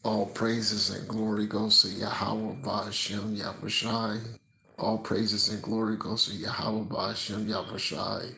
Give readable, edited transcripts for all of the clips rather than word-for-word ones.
All praises and glory goes to Yahweh Ba'ashem Yahushai. All praises and glory goes to Yahweh Ba'ashem Yahushai.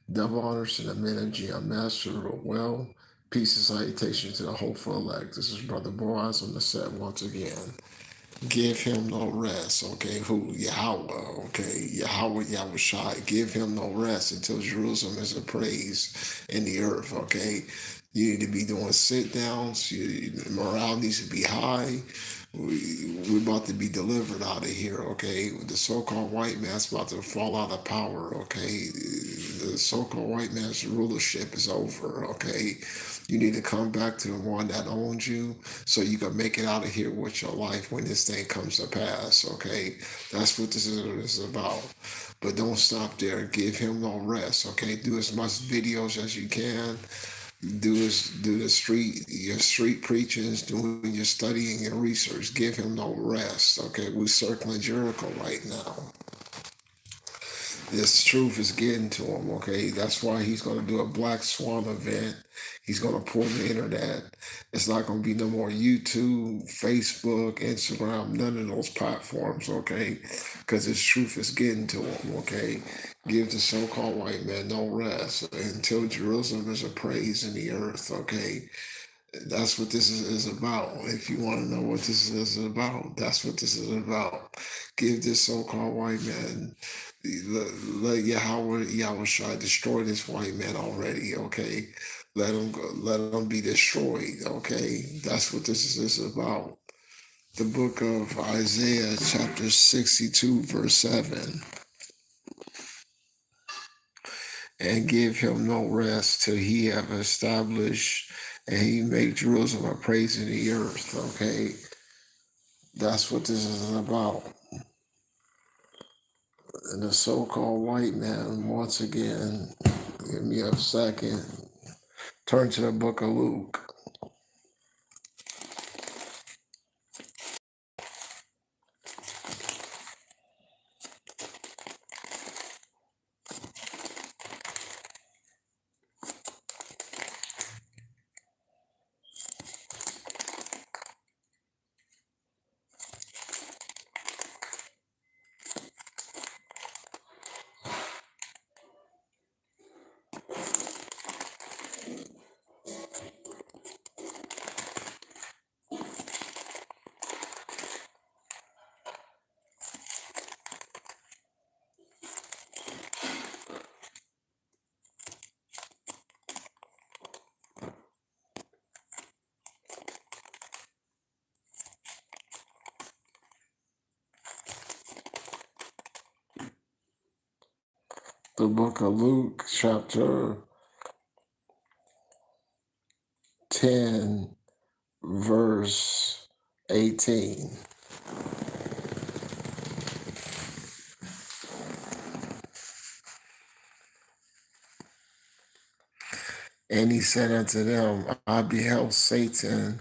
Double honors to the men of GM Master well. Peace and salutation to the hopeful elect. This is Brother Boaz on the set once again. Give him no rest, okay? Who? Yahweh, okay? Yahweh Yahushai. Give him no rest until Jerusalem is appraised in the earth, okay? You need to be doing sit downs. Morale needs to be high. We're about to be delivered out of here, okay? The so called white man's about to fall out of power, okay? The so called white man's rulership is over, okay? You need to come back to the one that owns you so you can make it out of here with your life when this thing comes to pass, okay? That's what this is about. But don't stop there. Give him no rest, okay? Do as much videos as you can. Do the your street preachings, doing your studying and research. Give him no rest, okay? We're circling Jericho right now. This truth is getting to him, okay? That's why he's going to do a Black Swan event. He's going to pull the internet. It's not going to be no more YouTube, Facebook, Instagram, none of those platforms, okay? Because this truth is getting to him, okay? Give the so-called white man no rest until Jerusalem is appraised in the earth, okay? That's what this is about. If you want to know what this is about, that's what this is about. Give this so-called white man, let Yahweh destroy this white man already, okay? Let him go, let him be destroyed, okay? That's what this is about. The book of Isaiah, chapter 62, verse 7. And give him no rest till he have established and he make Jerusalem a praise in the earth, okay? That's what this is about. And the so-called white man, once again, give me a second, turn to the book of Luke. The book of Luke, chapter 10, verse 18. And he said unto them, I beheld Satan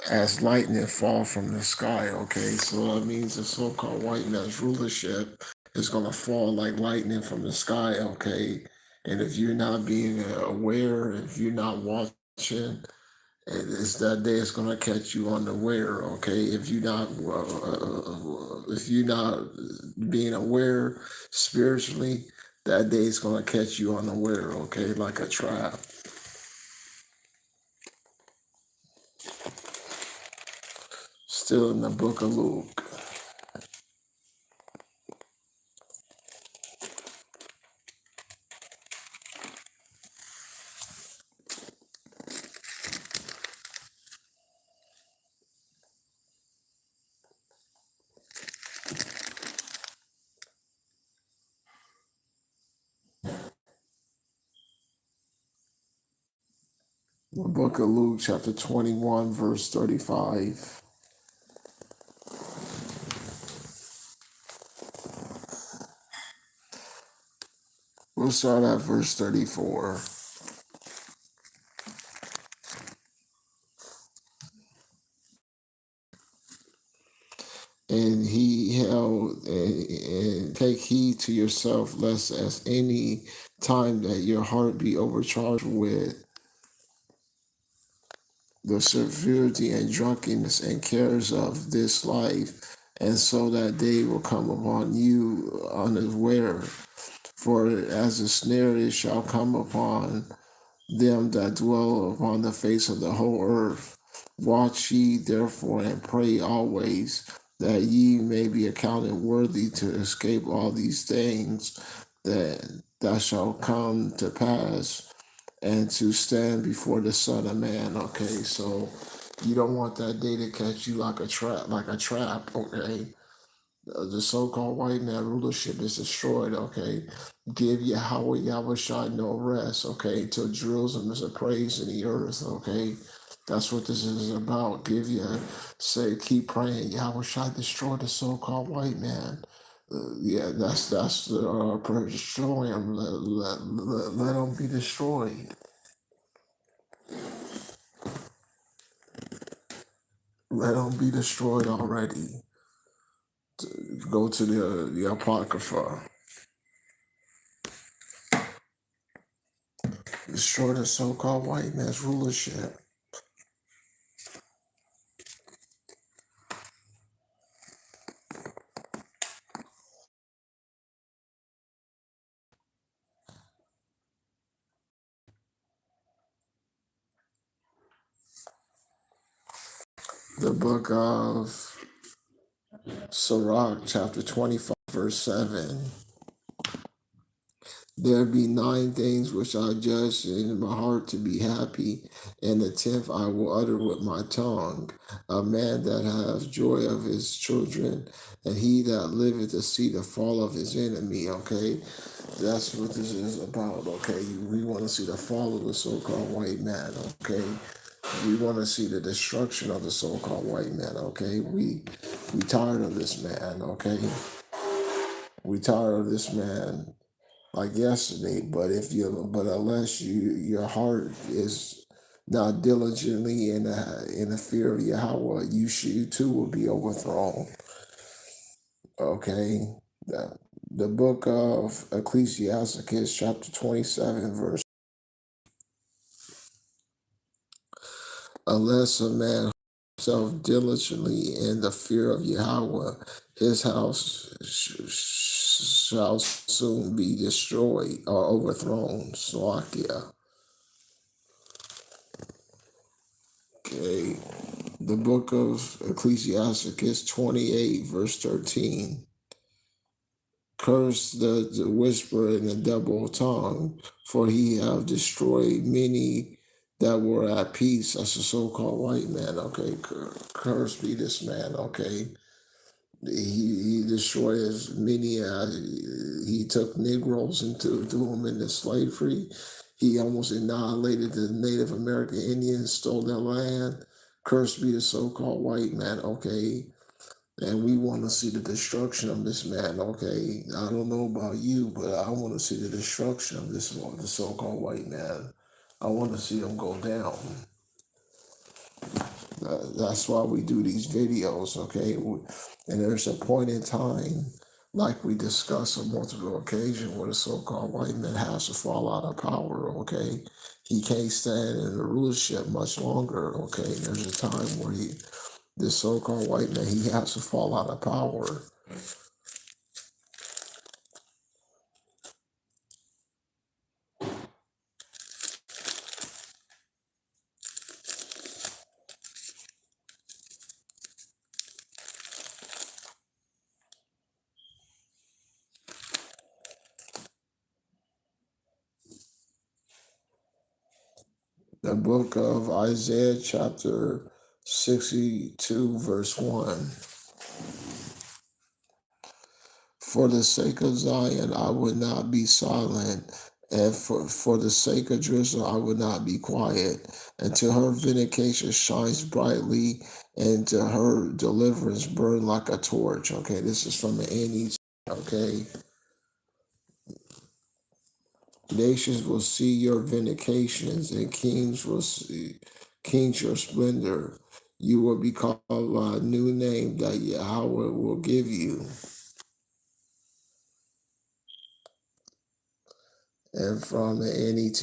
as lightning fall from the sky, okay? So that means the so-called white man's rulership is going to fall like lightning from the sky, okay? And if you're not being aware, if you're not watching, it's that day it's going to catch you unaware, okay? If you're not being aware spiritually, that day is going to catch you unaware, okay? Like a trap. Still in the book of Luke. The book of Luke, chapter 21, verse 35. We'll start at verse 34. And he held, and take heed to yourself, lest at any time that your heart be overcharged with the severity and drunkenness and cares of this life, and so that they will come upon you unaware. For as a snare it shall come upon them that dwell upon the face of the whole earth. Watch ye therefore and pray always, that ye may be accounted worthy to escape all these things that shall come to pass, and to stand before the Son of Man. Okay, so you don't want that day to catch you like a trap. Okay, the so-called white man rulership is destroyed. Okay, give Yahweh Yahushua no rest. Okay, till Jerusalem is a praise in the earth. Okay, that's what this is about. Keep praying. Yahushua destroy the so-called white man. Yeah, that's the prayer. Destroy him. Let him be destroyed. Let him be destroyed already. Go to the Apocrypha. Destroy the so-called white man's rulership. The book of Sirach, chapter 25, verse 7. There be 9 things which I judge in my heart to be happy, and the 10th I will utter with my tongue. A man that hath joy of his children, and he that liveth to see the fall of his enemy. Okay, that's what this is about. Okay, we want to see the fall of the so-called white man. Okay, we want to see the destruction of the so-called white man. Okay, we tired of this man. Okay, we tired of this man like yesterday. But unless your heart is not diligently in the fear of Yahweh, you too will be overthrown. Okay, the book of Ecclesiasticus, chapter 27, verse. Unless a man himself diligently in the fear of Yahweh, his house shall soon be destroyed or overthrown. Slakia. Okay. The book of Ecclesiasticus 28, verse 13. Curse the whisperer and the double tongue, for he have destroyed many that were at peace. That's a so-called white man. Okay, curse be this man. Okay, he destroyed as many. He took Negroes and threw them into slavery. He almost annihilated the Native American Indians, stole their land. Cursed be the so-called white man. Okay, and we want to see the destruction of this man. Okay, I don't know about you, but I want to see the destruction of the so-called white man. I want to see him go down. That's why we do these videos, okay? And there's a point in time, like we discussed on multiple occasions, where the so-called white man has to fall out of power, okay? He can't stand in the rulership much longer, okay? There's a time where this so-called white man, he has to fall out of power. The book of Isaiah, chapter 62, verse 1. For the sake of Zion, I would not be silent, and for the sake of Jerusalem, I would not be quiet, until her vindication shines brightly, and to her deliverance burn like a torch. Okay, this is from the NET. Okay, nations will see your vindications, and kings your splendor. You will be called by a new name that Yahweh will give you. And from the NET,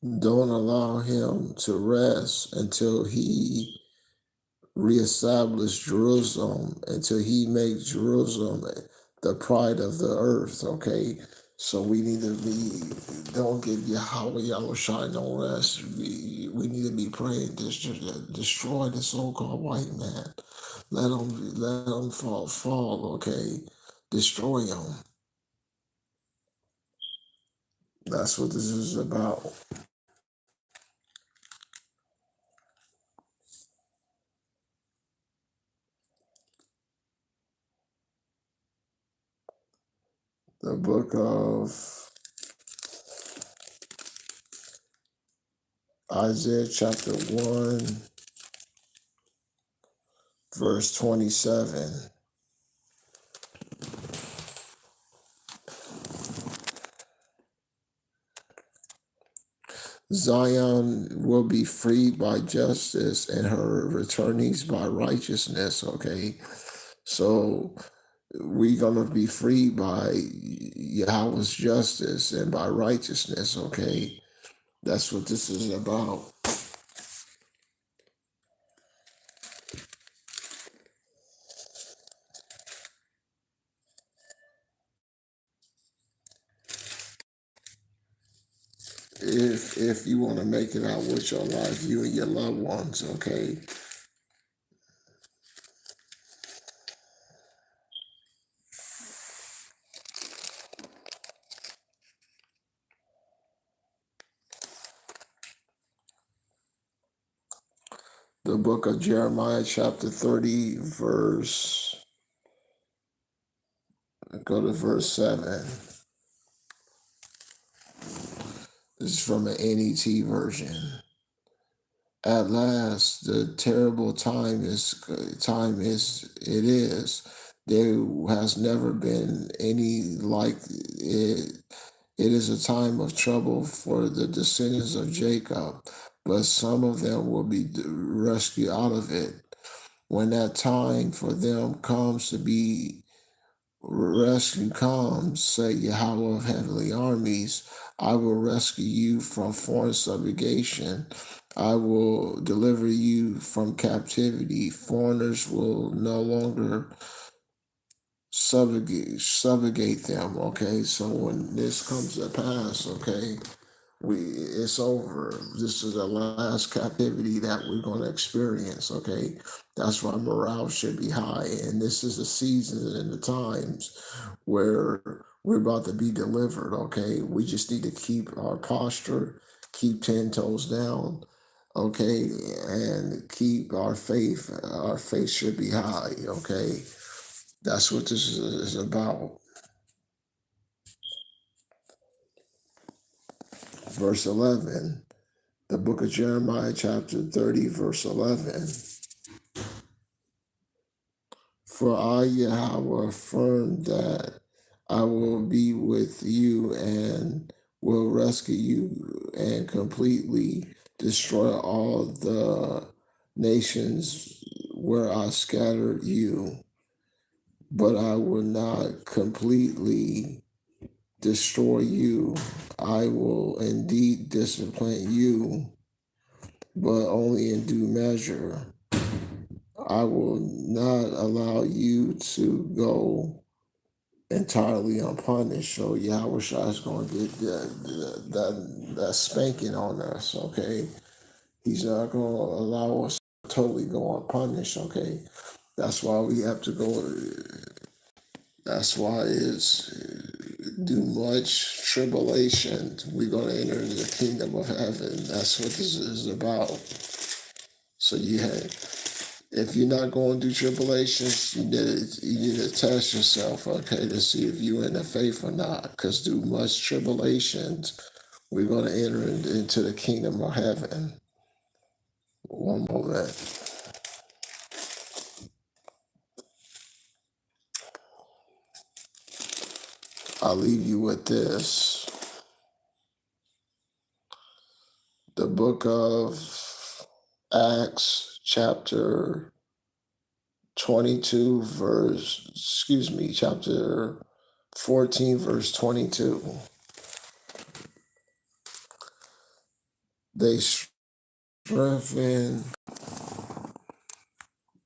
Don't allow him to rest until he reestablish Jerusalem, until he makes Jerusalem the pride of the earth. Okay. So we need to don't give Yahweh Yahushua no rest. We need to be praying, destroy the so-called white man. Let him fall, okay? Destroy him. That's what this is about. The book of Isaiah chapter 1, verse 27. Zion will be freed by justice and her returnees by righteousness. Okay. So we're going to be freed by Yahweh's justice and by righteousness. Okay. That's what this is about. If you want to make it out with your life, you and your loved ones, okay? The book of Jeremiah, chapter 30, go to verse 7. This is from the NET version. At last, the terrible time it is. There has never been any like it. It is a time of trouble for the descendants of Jacob, but some of them will be rescued out of it. When that time for them comes to be rescue comes, say Yahweh of heavenly armies, I will rescue you from foreign subjugation. I will deliver you from captivity. Foreigners will no longer subjugate them. Okay, so when this comes to pass, okay, it's over. This is the last captivity that we're going to experience. Okay, that's why morale should be high, and this is the seasons and the times where we're about to be delivered. Okay, we just need to keep our posture, keep 10 toes down. Okay, and keep our faith. Our faith should be high. Okay, that's what this is about. Verse 11. The book of Jeremiah, chapter 30, verse 11. For I, Yahweh, affirm that I will be with you and will rescue you and completely destroy all the nations where I scattered you. But I will not completely destroy you. I will indeed discipline you, but only in due measure. I will not allow you to go entirely unpunished. So Yahweh Shai is going to get that spanking on us, okay? He's not going to allow us to totally go unpunished, okay? That's why we have to go. That's why it's do much tribulation. We're going to enter into the kingdom of heaven. That's what this is about. So if you're not going through tribulations, you need to test yourself, okay, to see if you're in the faith or not. Because through much tribulations, we're going to enter into the kingdom of heaven. One moment. I'll leave you with this. The book of Acts, chapter 22, chapter 14, verse 22. They strengthened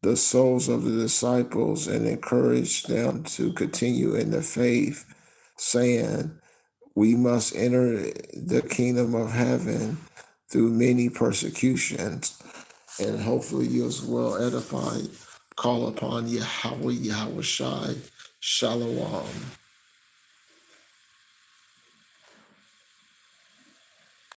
the souls of the disciples and encouraged them to continue in the faith, saying, we must enter the kingdom of heaven through many persecutions. And hopefully you as well edified. Call upon Yahweh, Yahweh Shai, Shalom.